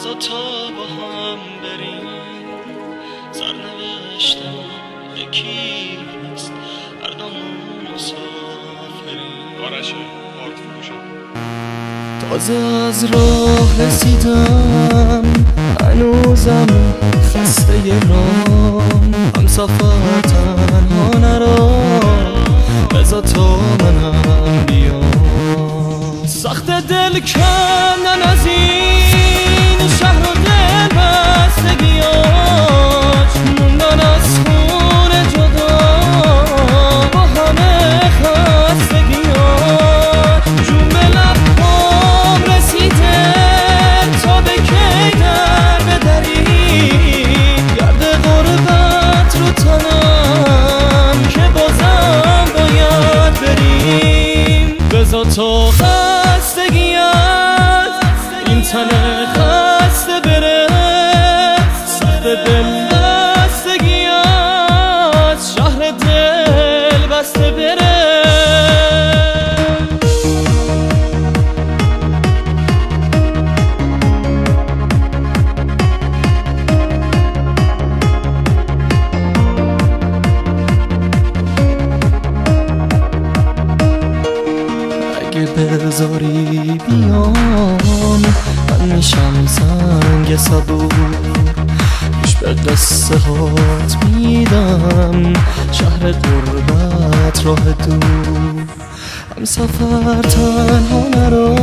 بذار تا با هم بریم سرنوشتم یکیست هر دومون مسافریم آرشه آرت فروشم تازه از راه رسیدم هنوزم خسته رام همسفر تنها نرا بذار تا منم بیام سخت دل کندن از این شهر و دل بستگیاش موندن از خون جدا با همه خستگیاش جون به لبام رسیده تا به کی در بدری گرد غربت رو تنم که بازم باید بریم بذار تا خستگی از این تن خسته بره سخت دل بستگی از شهر دل بسته بره اگه بذاری بیام من میشم سنگ صبور گوش به قصه هات میدم شهر غربت راه دور هم سفر تنها نرو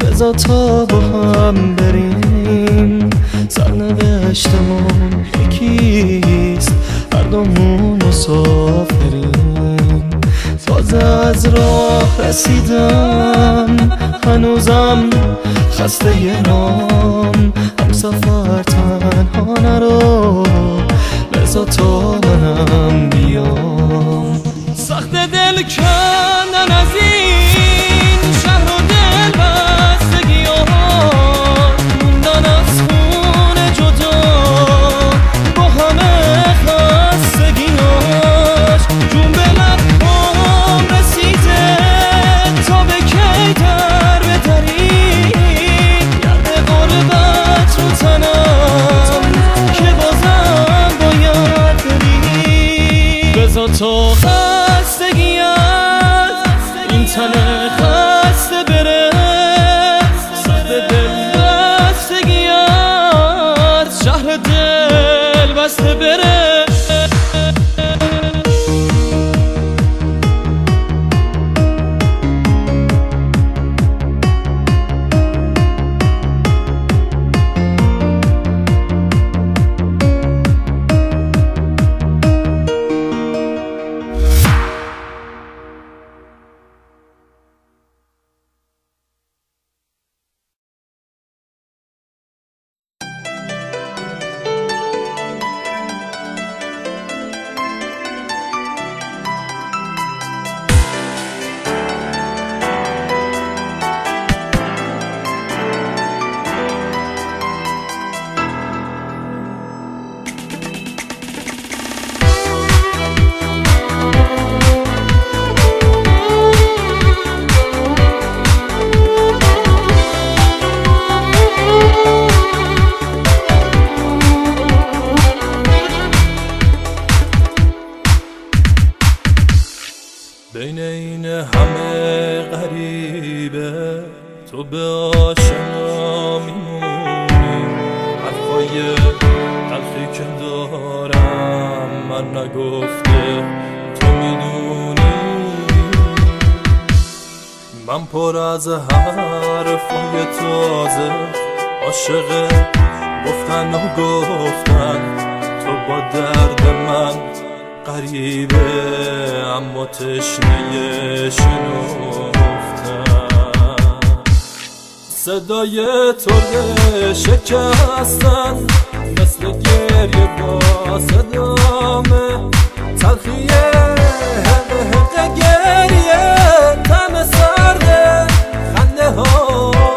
بذار تا با هم بریم سرنوشتمون یکیست هر دومون مسافریم تازه از راه رسیدم هنوزم خسته رام هم سفر تنها نرو بذار تا منم بیام سخت دل کندن از این شهر و دل بستگیاش موندن از خون جدا با همه خستگیاش جون به لبام رسیده تا به کی در بدری گرد غربت رو تنم که بازم باید بری بذار تا خستگی از این تن خسته بره سخت دل بستگی از شهر دل بسته بره بین این همه غریبه تو به آشنا میمونی حرفای تلخی که دارم من نگفته تو میدونی من پر از حرفای تازه عاشق گفتن و گفتن تو با درد من غریبه اما تشنه شنفتن صدای ترد شکستن مثل گریه با صدامه تلخیه حق حق گریه تم سرده خنده هامه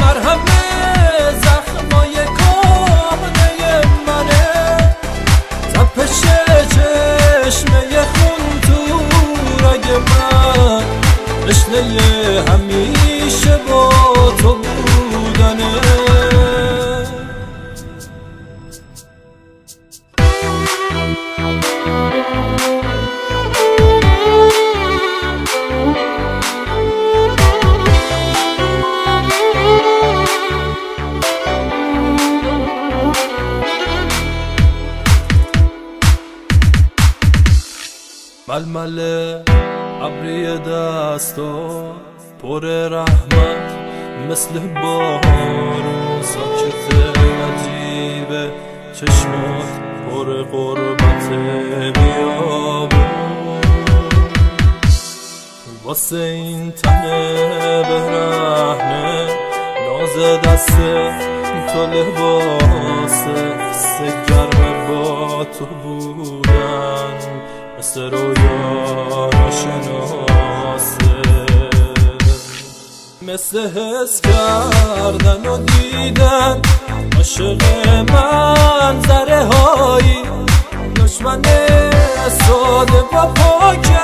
مرهم زخمای کهنه ترانه همیشه با تو بودنه. ململ ابری دستا پر رحمت مثل بارون، ساکت عجیبه چشمات پر قربت بیابون. واسه این تنه برهنه ناز دست تو لباسه، گرم با تو بودن مثل رویا ناشناسه، مثل حس کردن و دیدن عاشق منظره هایی، دشمن ساده و پاکه